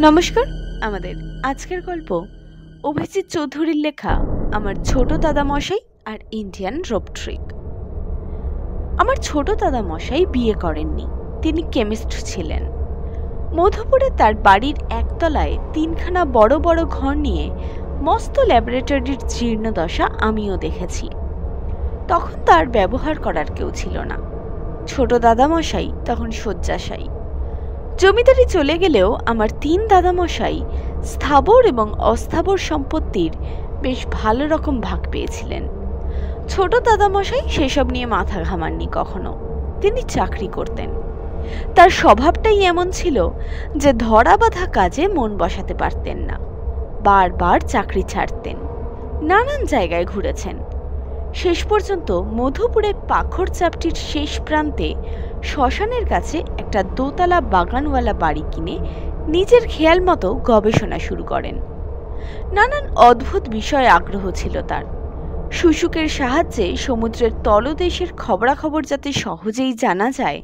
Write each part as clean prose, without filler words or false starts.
নমস্কার। আমাদের আজকের গল্প অভিজিৎ চৌধুরীর লেখা আমার ছোট দাদামশাই আর ইন্ডিয়ান রোপ ট্রিক। আমার ছোট দাদামশাই বিয়ে করেননি, তিনি কেমিস্ট ছিলেন। মধুপুরে তার বাড়ির একতলায় তিনখানা বড় বড় ঘর নিয়ে মস্ত ল্যাবরেটরির জীর্ণদশা আমিও দেখেছি। তখন তার ব্যবহার করার কেউ ছিল না। ছোট দাদামশাই তখন শয্যাশায়ী। জমিদারি চলে গেলেও আমার তিন দাদামশাই স্থাবর এবং অস্থাবর সম্পত্তির বেশ ভালো রকম ভাগ পেয়েছিলেন। ছোট দাদামশাই সেসব নিয়ে মাথা ঘামাননি কখনো, তিনি চাকরি করতেন। তার স্বভাবটাই এমন ছিল যে ধরা বাঁধা কাজে মন বসাতে পারতেন না, বারবার চাকরি ছাড়তেন। নানান জায়গায় ঘুরেছেন। শেষ পর্যন্ত মধুপুরে পাখর চাপটির শেষ প্রান্তে শ্মশানের কাছে একটা দোতলা বাগানওয়ালা বাড়ি কিনে নিজের খেয়াল মতো গবেষণা শুরু করেন। নানান অদ্ভুত বিষয়ে আগ্রহ ছিল তার। শুশুকের সাহায্যে সমুদ্রের তলদেশের খবরাখবর যাতে সহজেই জানা যায়,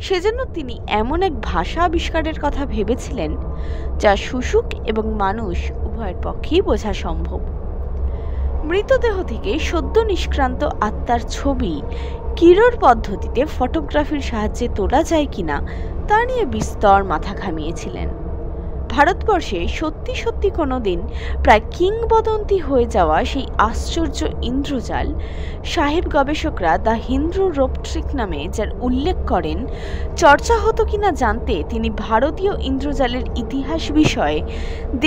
সেজন্য তিনি এমন এক ভাষা আবিষ্কারের কথা ভেবেছিলেন যা শুশুক এবং মানুষ উভয়ের পক্ষেই বোঝা সম্ভব। মৃতদেহ থেকে সদ্য নিষ্ক্রান্ত আত্মার ছবি কিরোর পদ্ধতিতে ফটোগ্রাফির সাহায্যে তোলা যায় কিনা তা নিয়ে বিস্তর মাথা ঘামিয়েছিলেন। ভারতবর্ষে সত্যি সত্যি কোনোদিন প্রায় কিংবদন্তি হয়ে যাওয়া সেই আশ্চর্য ইন্দ্রজাল সাহেব গবেষকরা দ্য হিন্দু রোপ ট্রিক নামে যার উল্লেখ করেন, চর্চা হতো কিনা জানতে তিনি ভারতীয় ইন্দ্রজালের ইতিহাস বিষয়ে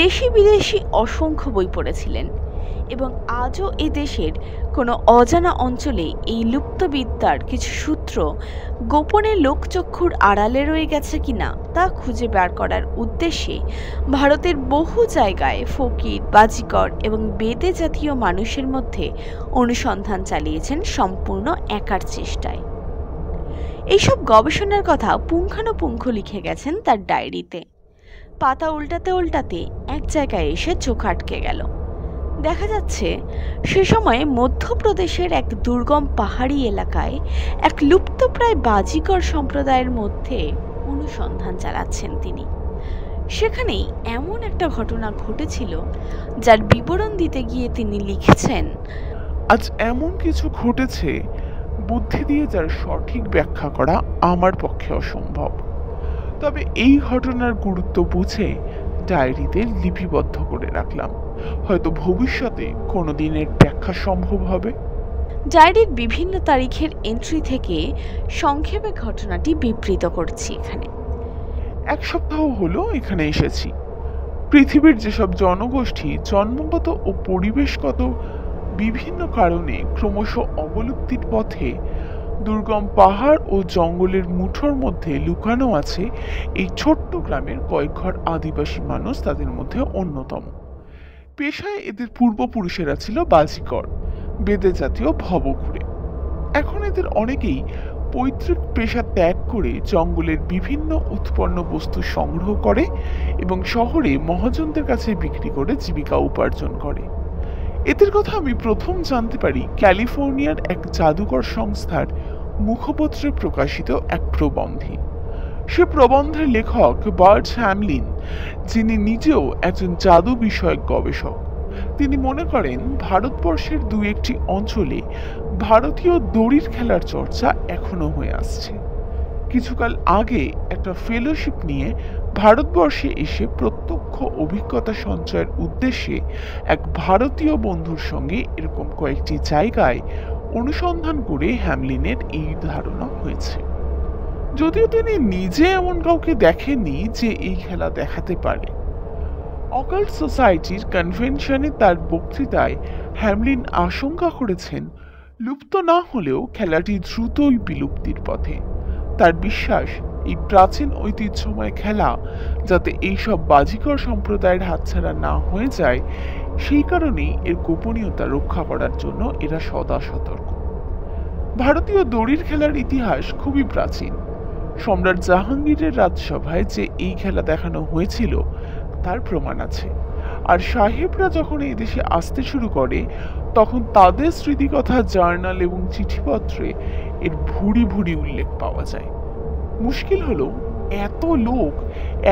দেশি বিদেশি অসংখ্য বই পড়েছিলেন এবং আজও এ দেশের কোনো অজানা অঞ্চলে এই লুপ্তবিদ্যার কিছু সূত্র গোপনে লোকচক্ষুর আড়ালে রয়ে গেছে কিনা তা খুঁজে বের করার উদ্দেশ্যে ভারতের বহু জায়গায় ফকির, বাজিকর এবং বেদে জাতীয় মানুষের মধ্যে অনুসন্ধান চালিয়েছেন সম্পূর্ণ একার চেষ্টায়। এইসব গবেষণার কথা পুঙ্খানুপুঙ্খ লিখে গেছেন তার ডায়েরিতে। পাতা উল্টাতে উল্টাতে এক জায়গায় এসে চোখ আটকে গেল। দেখা যাচ্ছে সে সময়ে মধ্যপ্রদেশের এক দুর্গম পাহাড়ি এলাকায় এক লুপ্তপ্রায় বাজিকর সম্প্রদায়ের মধ্যে অনুসন্ধান চালাচ্ছেন তিনি। সেখানেই এমন একটা ঘটনা ঘটেছিল যার বিবরণ দিতে গিয়ে তিনি লিখেছেন, আজ এমন কিছু ঘটেছে বুদ্ধি দিয়ে যার সঠিক ব্যাখ্যা করা আমার পক্ষে অসম্ভব। তবে এই ঘটনার গুরুত্ব বুঝে ডায়েরিতে লিপিবদ্ধ করে রাখলাম, হয়তো ভবিষ্যতে কোনো দিনের ব্যাখ্যা সম্ভব হবে। ডায়েরির বিভিন্ন তারিখের এন্ট্রি থেকে সংক্ষেপে ঘটনাটি বিবৃত করছি এখানে। এক সপ্তাহ হলো এখানে এসেছি। পৃথিবীর যেসব জনগোষ্ঠী জন্মগত ও পরিবেশগত বিভিন্ন কারণে ক্রমশ অবলুপ্তির পথে দুর্গম পাহাড় ও জঙ্গলের মুঠোর মধ্যে লুকানো আছে, এই ছোট্ট গ্রামের কয়েক ঘর আদিবাসী মানুষ তাদের মধ্যে অন্যতম। পেশায় এদের পূর্বপুরুষেরা ছিল বাজিকর, বেদে জাতীয় ভবঘুরে। এখন এদের অনেকেই পৈতৃক পেশা ত্যাগ করে জঙ্গলের বিভিন্ন উৎপন্ন বস্তু সংগ্রহ করে এবং শহরে মহাজনদের কাছে বিক্রি করে জীবিকা উপার্জন করে। এদের কথা আমি প্রথম জানতে পারি ক্যালিফোর্নিয়ার এক জাদুকর সংস্থার মুখপত্রে প্রকাশিত এক প্রবন্ধে। সে প্রবন্ধের লেখক বার্জ হ্যামলিন, যিনি নিজেও একজন জাদু বিষয়ক গবেষক। তিনি মনে করেন ভারতবর্ষের দু একটি অঞ্চলে ভারতীয় দড়ির খেলার চর্চা এখনো হয়ে আসছে। কিছুকাল আগে একটা ফেলোশিপ নিয়ে ভারতবর্ষে এসে প্রত্যক্ষ অভিজ্ঞতা সঞ্চয়ের উদ্দেশ্যে এক ভারতীয় বন্ধুর সঙ্গে এরকম কয়েকটি জায়গায় অনুসন্ধান করে হ্যামলিনের এই ধারণা হয়েছে। যদিও তিনি নিজে এমন কাউকে দেখেননি যে এই খেলা দেখাতে পারে। অকাল্ট সোসাইটির কনভেনশনে তার বক্তৃতায় হ্যামলিন আশঙ্কা করেছেন লুপ্ত না হলেও খেলাটি দ্রুতই বিলুপ্তির পথে। তার বিশ্বাস এই প্রাচীন ঐতিহ্যময় খেলা যাতে এইসব বাজিকর সম্প্রদায়ের হাতছাড়া না হয়ে যায়, সেই কারণেই এর গোপনীয়তা রক্ষা করার জন্য এরা সদা সতর্ক। ভারতীয় দড়ির খেলার ইতিহাস খুবই প্রাচীন। সম্রাট জাহাঙ্গীরের রাজসভায় যে এই খেলা দেখানো হয়েছিল তার প্রমাণ আছে। আর সাহেবরা যখন এই দেশে আসতে শুরু করে তখন তাদের স্মৃতিকথা, জার্নাল এবং চিঠিপত্রে এর ভুরি ভুরি উল্লেখ পাওয়া যায়। মুশকিল হলো এত লোক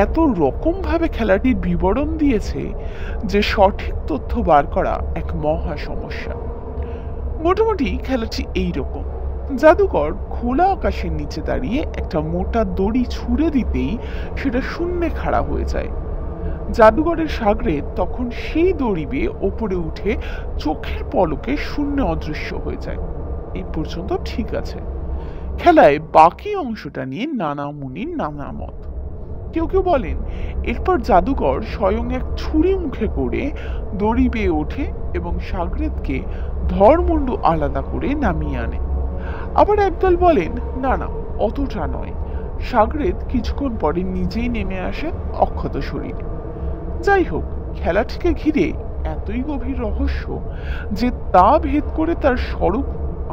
এত রকম ভাবে খেলাটির বিবরণ দিয়েছে যে সঠিক তথ্য বার করা এক মহা সমস্যা। মোটামুটি খেলাটি এইরকম: জাদুকর খোলা আকাশের নিচে দাঁড়িয়ে একটা মোটা দড়ি ছুঁড়ে দিতেই সেটা শূন্যে খাড়া হয়ে যায়। জাদুঘরের সাগরে তখন সেই দড়ি বেয়ে ওপরে উঠে চোখের পলকে শূন্যে অদৃশ্য হয়ে যায়। এই পর্যন্ত ঠিক আছে। খেলায় বাকি অংশটা নিয়ে নানা মুনির নানা মত। কেউ কেউ বলেন এরপর জাদুকর স্বয়ং এক ছুরি মুখে করে দড়ি বেয়ে ওঠে এবং সাগরেদকে ধরমুন্ডু আলাদা করে নামিয়ে আনে। আবার একদল বলেন না না, অতটা নয়, সাগরেদ কিছুক্ষণ পরে নিজেই নেমে আসে অক্ষত শরীরে। যাই হোক, খেলাটিকে ঘিরে এতই গভীর রহস্য যে তা ভেদ করে তার স্বরূপ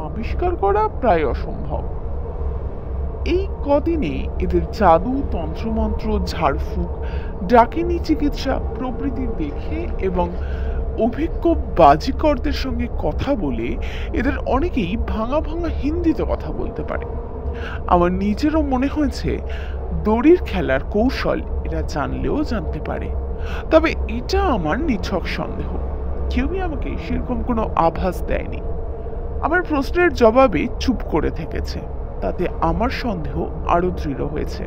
আবিষ্কার করা প্রায় অসম্ভব। এই কদিনে এদের জাদু, তন্ত্রমন্ত্র, ঝাড়ফুঁক, ডাকিনী চিকিৎসা প্রভৃতি দেখে এবং অভিজ্ঞ বাজিকরদের সঙ্গে কথা বলে এদের অনেকেই ভাঙা ভাঙা হিন্দিতে কথা বলতে পারে। আমার নিজেরও মনে হয়েছে দড়ির খেলার কৌশল এরা জানলেও জানতে পারে। তবে এটা আমার নিছক সন্দেহ, কেউই আমাকে সেরকম কোনো আভাস দেয়নি। আমার প্রশ্নের জবাবে চুপ করে থেকেছে, তাতে আমার সন্দেহ আরো দৃঢ় হয়েছে।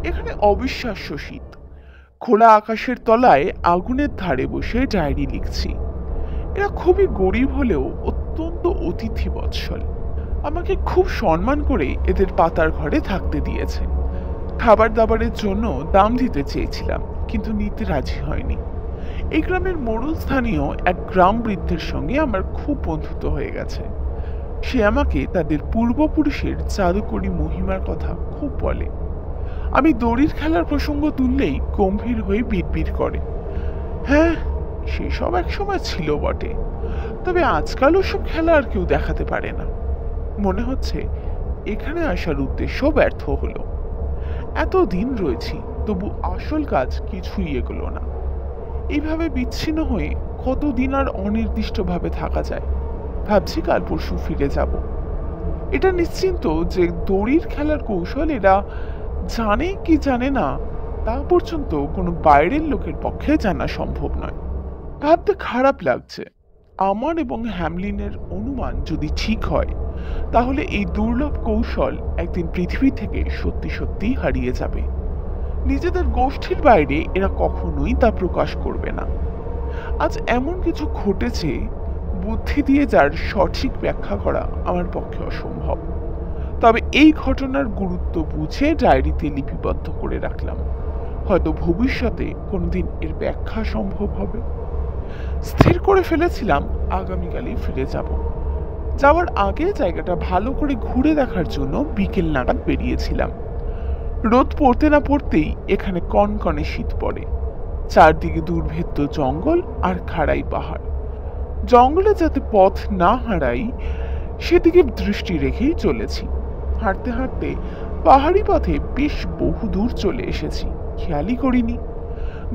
এখানে অবিশ্বাস্য শীত। খোলা আকাশের তলায় আগুনের ধারে বসে ডায়েরি লিখছি। এরা খুবই গরিব হলেও অত্যন্ত অতিথি বৎসল। আমাকে খুব সম্মান করে এদের পাতার ঘরে থাকতে দিয়েছে। খাবার দাবারের জন্য দাম দিতে চেয়েছিলাম, কিন্তু নিতে রাজি হয়নি। এই গ্রামের মোড়ল স্থানীয় এক গ্রাম বৃদ্ধের সঙ্গে আমার খুব বন্ধুত্ব হয়ে গেছে। সে আমাকে তাদের পূর্বপুরুষের জাদুকরী মহিমার কথা খুব বলে। আমি দড়ির খেলার প্রসঙ্গ তুললেই গম্ভীর হয়ে বিড়বিড় করে। হ্যাঁ, সেসব একসময় ছিল বটে, তবে আজকাল ওসব খেলা আর কেউ দেখাতে পারে না। মনে হচ্ছে এখানে আসার উদ্দেশ্য ব্যর্থ হলো। এতদিন রয়েছি, তবু আসল কাজ কিছুই এগোলো না। এইভাবে বিচ্ছিন্ন হয়ে কতদিন আর অনির্দিষ্টভাবে থাকা যায়? ভাবছি কাল পরশু ফিরে যাব। এটা নিশ্চিন্ত যে দড়ির খেলার কৌশল এরা জানে কি জানে না তা পর্যন্ত কোনো বাইরের লোকের পক্ষে জানা সম্ভব নয়। ভাবতে খারাপ লাগছে। আমার এবং হ্যামলিনের অনুমান যদি ঠিক হয়, তাহলে এই দুর্লভ কৌশল একদিন পৃথিবী থেকে সত্যি সত্যি হারিয়ে যাবে। নিজেদের গোষ্ঠীর বাইরে এরা কখনোই তা প্রকাশ করবে না। আজ এমন কিছু ঘটেছে বুদ্ধি দিয়ে যার সঠিক ব্যাখ্যা করা আমার পক্ষে অসম্ভব। তবে এই ঘটনার গুরুত্ব বুঝে ডায়েরিতে লিপিবদ্ধ করে রাখলাম। হয়তো ভবিষ্যতে কোনোদিন এর ব্যাখ্যা সম্ভব হবে। স্থির করে ফেলেছিলাম আগামীকালই ফিরে যাব। যাওয়ার আগে জায়গাটা ভালো করে ঘুরে দেখার জন্য বিকেল নাগাদ বেরিয়েছিলাম। রোদ পড়তে না পড়তেই এখানে কনকনে শীত পড়ে। চারদিকে দুর্ভেদ্য জঙ্গল আর খাড়াই পাহাড়। জঙ্গলে যাতে পথ না হারাই সেদিকে দৃষ্টি রেখেই চলেছি। হাঁটতে হাঁটতে পাহাড়ি পথে বেশ বহু দূর চলে এসেছি, খেয়ালই করিনি।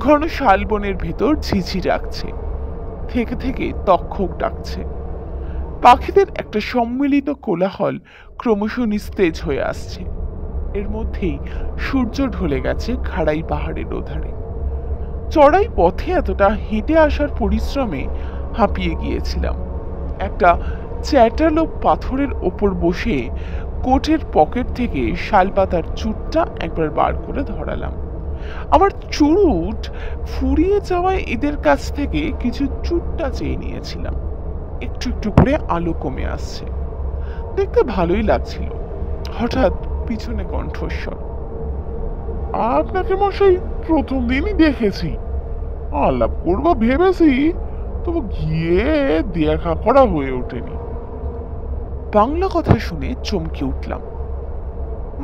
ঘন শালবনের ভেতর ঝিঝি ডাকছে, থেকে থেকে তক্ষক ডাকছে। পাখিদের একটা সম্মিলিত কোলাহল ক্রমশ নিস্তেজ হয়ে আসছে। এর মধ্যেই সূর্য ঢলে গেছে খাড়াই পাহাড়ের ওধারে। চড়াই পথে এতটা হেঁটে আসার পরিশ্রমে হাঁপিয়ে গিয়েছিলাম। একটা চ্যাটালো পাথরের ওপর বসে কোটের পকেট থেকে শালপাতার চুটটা একবার বার করে ধরালাম। আমার চুরুট ফুরিয়ে যাওয়ায় এদের কাছ থেকে কিছু চুটটা চেয়ে নিয়েছিলাম। একটু একটু করে আলো কমে আসছে, দেখতে ভালোই লাগছিল। হঠাৎ পিছনে কণ্ঠস্বর, আপনাকে মশাই প্রথম দিনই দেখেছি, আলাপ করবো ভেবেছি, তবু গিয়ে দেখা করা হয়ে ওঠেনি। বাংলা কথা শুনে চমকে উঠলাম।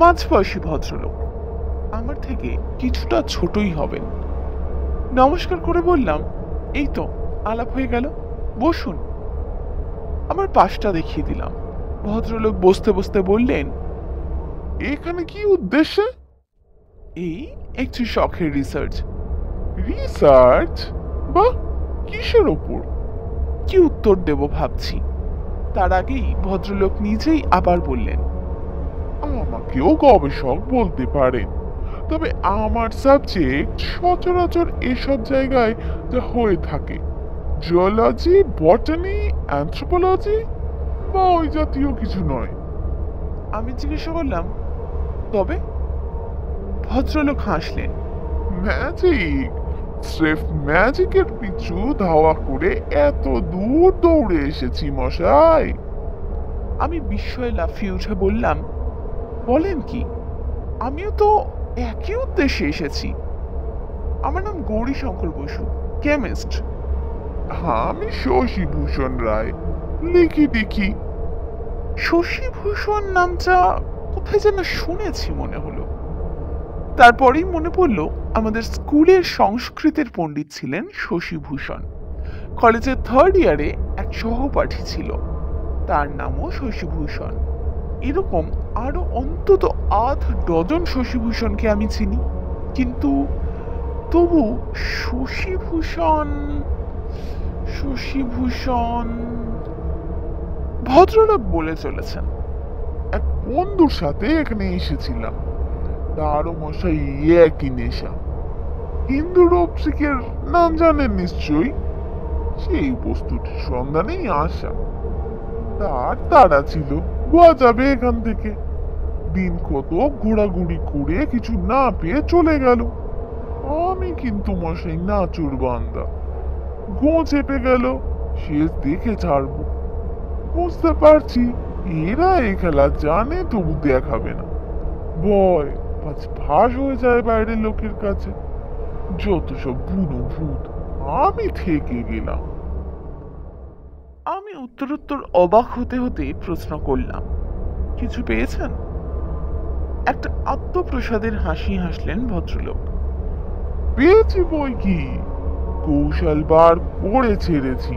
মাঝবয়সী ভদ্রলোক, আমার থেকে কিছুটা ছোটই হবেন। নমস্কার করে বললাম, এই তো আলাপ হয়ে গেল, বসুন। আমার পাশটা দেখিয়ে দিলাম। ভদ্রলোক বসতে বসতে বললেন, এখানে কি উদ্দেশ্যে? এই একটু শখের রিসার্চ। রিসার্চ? বাহ, কিসের ওপর? কি উত্তর দেব ভাবছি। তার আগেই ভদ্রলোক নিজেই আবার বললেন, আমাকেও গবেষক বলতে পারেন। তবে আমার সাবজেক্ট সচরাচর এসব জায়গায় যা হয়ে থাকে, জিওলজি, বটানি, অ্যানথ্রোপোলজি বা ওই জাতীয় কিছু নয়। আমি জিজ্ঞাসা করলাম, তবে? ভদ্রলোক হাসলেন। ম্যাজিক, স্রেফ ম্যাজিকের পিছু ধাওয়া করে এত দূর দৌড়ে এসেছি মশাই। আমি বিস্ময়ে লাফিয়ে উঠে বললাম, বলেন কি? আমিও তো একই উদ্দেশ্যে এসেছি। আমার নাম গৌরীশঙ্কর বসু, কেমিস্ট। আমি শশীভূষণ রায়, লিখি দেখি। শশীভূষণ নামটা কোথায় যেন শুনেছি মনে হলো। তারপরেই মনে পড়ল আমাদের স্কুলের সংস্কৃতের পণ্ডিত ছিলেন শশীভূষণ। কলেজের থার্ড ইয়ারে এক সহপাঠী ছিল, তার নামও শশীভূষণ। এরকম আরো অন্তত 8 ডজন শশীভূষণকে আমি চিনি, কিন্তু তবু শশীভূষণ শশীভূষণ ভদ্রলোক বলে চলেছেন, এক বন্ধুর সাথে এখানে এসেছিলাম, তারও মশাই একই নেশা। হিন্দু রূপসিকের নাম জানেন নিশ্চয়ই, সেই বস্তুটির সন্ধানেই আসা। তার তাড়া ছিল, গোয়া যাবে এখান থেকে। দিন কত ঘোরাঘুরি করে কিছু না পেয়ে চলে গেল। আমি কিন্তু মশাই নাচুর বান্দা, গো চেপে গেল, শেষ দেখে ছাড়বো। বুঝতে পারছি এরা এই খেলা জানে, তবু দেখাবে না, ভয় পাঁচ ফাঁস হয়ে যায় বাইরের লোকের কাছে। যত সব বুনো ভূত, আমি থেকে গেলাম। আমি উত্তরোত্তর অবাক হতে হতে প্রশ্ন করলাম, কিছু পেয়েছেন? একটা আত্মপ্রসাদের হাসি হাসলেন ভদ্রলোক। পেয়েছি বই কি, কৌশল বার করে ছেড়েছি।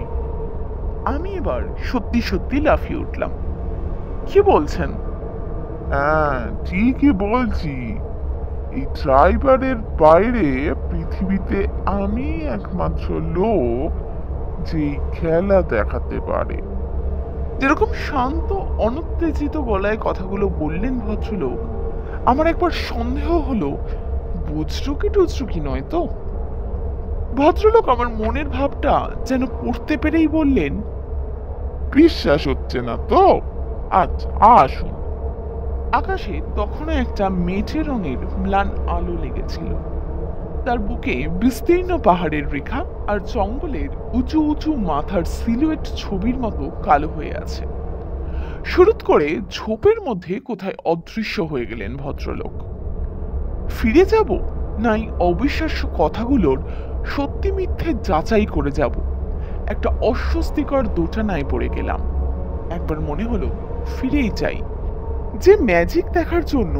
আমি এবার সত্যি সত্যি লাফিয়ে উঠলাম। কি বলছেন? হ্যাঁ, ঠিকই বলছি। এই ট্রাইবারের বাইরে পৃথিবীতে আমি একমাত্র লোক যে খেলা দেখাতে পারে। যেরকম শান্ত অনুত্তেজিত গলায় কথাগুলো বললেন ভদ্রলোক, আমার একবার সন্দেহ হলো বজ্রুকি টজ্রুকি নয় তো। ভদ্রলোক আমার মনের ভাবটা যেন পড়তে পেরেই বললেন, বিশ্বাস হচ্ছে না তো? আচ্ছা আসুন। আকাশে তখনও একটা মেটে রঙের ম্লান আলো লেগেছিল। তার বুকে বিস্তীর্ণ পাহাড়ের রেখা আর জঙ্গলের উঁচু উঁচু মাথার সিলুয়েট ছবির মতো কালো হয়ে আছে। শুরুত করে ঝোপের মধ্যে কোথায় অদৃশ্য হয়ে গেলেন ভদ্রলোক। ফিরে যাব, নাই অবিশ্বাস্য কথাগুলোর সত্যি মিথ্যে যাচাই করে যাব, একটা অস্বস্তিকর দোটানায় পড়ে গেলাম। একবার মনে হলো ফিরেই যাই। যে ম্যাজিক দেখার জন্য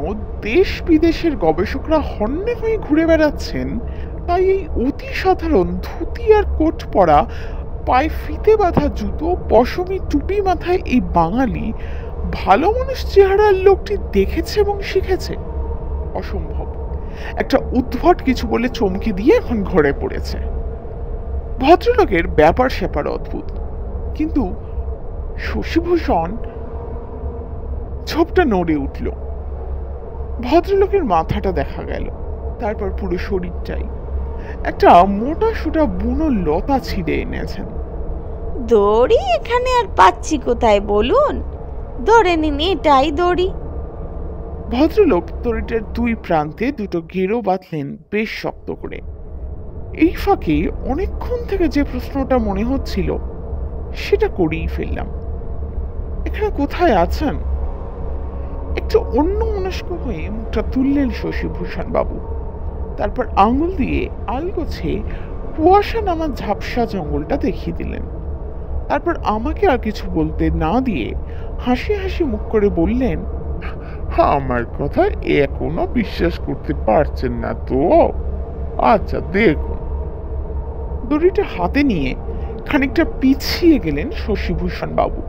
দেশ বিদেশের গবেষকরা হন্যে হয়ে ঘুরে বেড়াচ্ছেন, তাই এই অতি সাধারণ ধুতি আর কোট পরা, পায়ে ফিতে বাঁধা জুতো, পশমি টুপি মাথায় এই বাঙালি ভালো মানুষ চেহারার লোকটি দেখেছে এবং শিখেছে? অসম্ভব। একটা উদ্ভট কিছু বলে চমকে দিয়ে এখন ঘরে পড়েছে। ভদ্রলোকের ব্যাপার স্যাপার অদ্ভুত, কিন্তু শশীভূষণ ছোপটা নড়ে উঠল। ভদ্রলোকের মাথাটা দেখা গেল, তারপর পুরো শরীরটাই। একটা মোটা সোটা বুনো লতা ছিঁড়ে এনেছেন। দড়ি এখানে আর পাচ্ছি কোথায় বলুন, ধরে নিন এটাই দড়ি। ভদ্রলোক দড়িটার দুই প্রান্তে দুটো গেরো বাঁধলেন বেশ শক্ত করে। এই ফাঁকে অনেকক্ষণ থেকে যে প্রশ্নটা মনে হচ্ছিল সেটা করেই ফেললাম, এখানে কোথায় আছেন? একটু অন্য মনস্ক হয়ে মুখটা তুললেন শশীভূষণ বাবু। তারপর আঙুল দিয়ে আলগোছে কুয়াশা নামা ঝাপসা জঙ্গলটা দেখিয়ে দিলেন। তারপর আমাকে আর কিছু বলতে না দিয়ে হাসি হাসি মুখ করে বললেন, আমার কথা এখনো বিশ্বাস করতে পারছেন না তো? আচ্ছা দেখুন। দড়িটা হাতে নিয়ে খানিকটা পিছিয়ে গেলেন শশীভূষণ বাবু।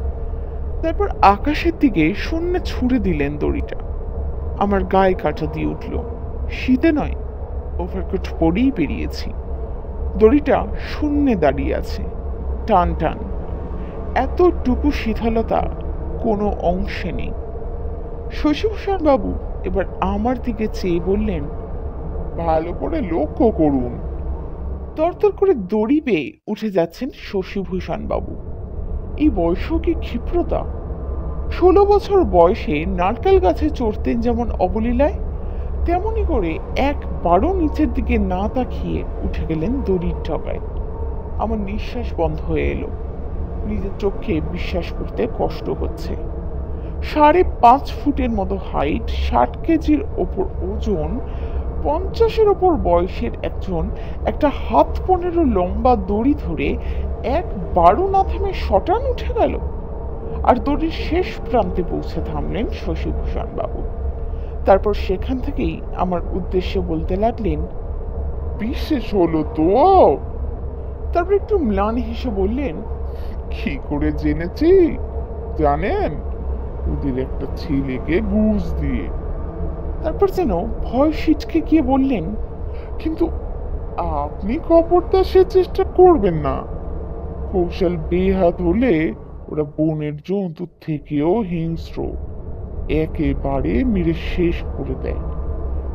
তারপর আকাশের দিকে শূন্যে ছুড়ে দিলেন দড়িটা। আমার গায়ে কাঁটা দিয়ে উঠল। শীতে নয়, ওভারকোট পরেই বেরিয়েছি। দড়িটা শূন্যে দাঁড়িয়ে আছে, টান টান। এতটুকু শীতলতা কোনো অংশে নেই। শশীভূষণ বাবু এবার আমার দিকে চেয়ে বললেন, ভালো করে লক্ষ্য করুন। তরতর করে দড়ি বেয়ে উঠে যাচ্ছেন শশীভূষণ বাবু। এই বয়সেও কি ক্ষিপ্রতা! 16 বছর বয়সে নারকেল গাছে চড়তেন যেমন অবলীলায়, তেমনি করে একবারও নিচের দিকে না তাকিয়ে উঠে গেলেন দড়ির ডগায়। আমার নিঃশ্বাস বন্ধ হয়ে এলো। নিজের চোখে বিশ্বাস করতে কষ্ট হচ্ছে। 5.5 ফুটের মতো হাইট, 60 কেজির ওপর ওজন, 50-এর ওপর বয়সের একজন একটা হাত 15 লম্বা দড়ি ধরে একবারও না থেমে শটান উঠে গেল। আর দড়ির শেষ প্রান্তে পৌঁছে থামলেন শশীভূষণ বাবু। তারপর সেখান থেকেই আমার উদ্দেশ্যে বলতে লাগলেন, বিশেষ হলো তো। তারপর একটু ম্লান হেসে বললেন, কি করে জেনেছি জানেন? ওদের একটা ছেলেকে ঘুষ দিয়ে। তারপর যেন ভয় সিটকে গিয়ে বললেন, কিন্তু আপনি খবরদার সে চেষ্টা করবেন না। কৌশল বেহাত হলে ওরা বনের জন্তুর থেকেও হিংস্র, একেবারে মেরে শেষ করে দেয়।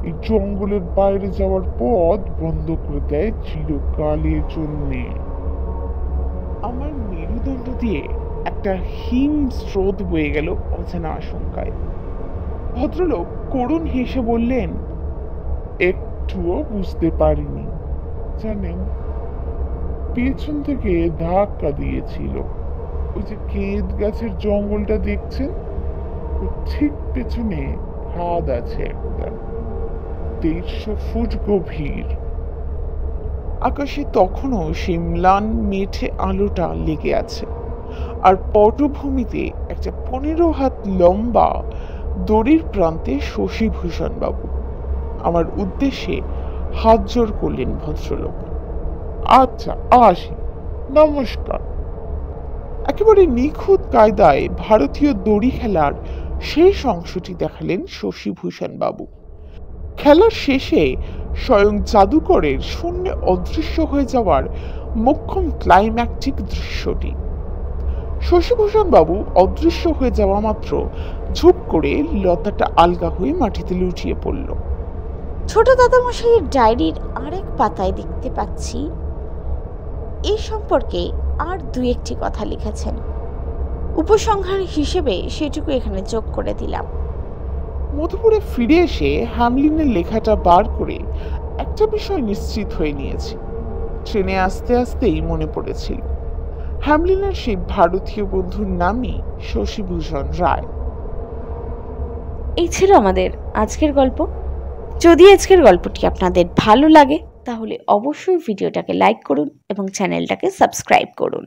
এই জঙ্গলের বাইরে যাওয়ার পথ বন্ধ করে দেয় চিরকালের জন্যে। আমার মেরুদণ্ড দিয়ে একটা হিম স্রোত বয়ে গেল অচেনা আশঙ্কায়। ভদ্রলোক করুণ হেসে বললেন, একটুও বুঝতে পারিনি জানেন, পেছন থেকে ধাক্কা দিয়েছিল। ওই যে কেদ গাছের জঙ্গলটা দেখছেন, ওর ঠিক পেছনে খাদ আছে একটা, 150 ফুট গভীর। আকাশে তখনও সেই ম্লান মেঠে আলোটা লেগে আছে, আর পটভূমিতে একটা 15 হাত লম্বা দড়ির প্রান্তে শশীভূষণ বাবু। আমার উদ্দেশ্যে হাত জোর করলেন ভদ্রলোক। আচ্ছা, আসি, নমস্কার। একেবারে নিখুঁত কায়দায় ভারতীয় দড়ি খেলার শেষ অংশটি দেখালেন শশীভূষণ বাবু। খেলার শেষে স্বয়ং জাদুকরের শূন্যে অদৃশ্য হয়ে যাওয়ার মোক্ষম ক্লাইম্যাক্টিক দৃশ্যটি। শশীভূষণ বাবু অদৃশ্য হয়ে যাওয়া মাত্র ঝুপ করে লতাটা আলগা হয়ে মাটিতে লুটিয়ে পড়ল। ছোট দাদামশাইয়ের ডায়েরির আরেক পাতায় দেখতে পাচ্ছি এই সম্পর্কে আর 2-1টি কথা লিখেছেন। উপসংহার হিসেবে সেটুকু এখানে যোগ করে দিলাম। মধুপুরে ফিরে এসে হ্যামলিনের লেখাটা বার করে একটা বিষয় নিশ্চিত হয়ে নিয়েছি। ট্রেনে আসতে আসতেই মনে পড়েছিল হ্যামলিনের সেই ভারতীয় বন্ধুর নামই শশীভূষণ রায়। এই ছিল আমাদের আজকের গল্প। যদি আজকের গল্পটি আপনাদের ভালো লাগে তাহলে অবশ্যই ভিডিওটাকে লাইক করুন এবং চ্যানেলটাকে সাবস্ক্রাইব করুন।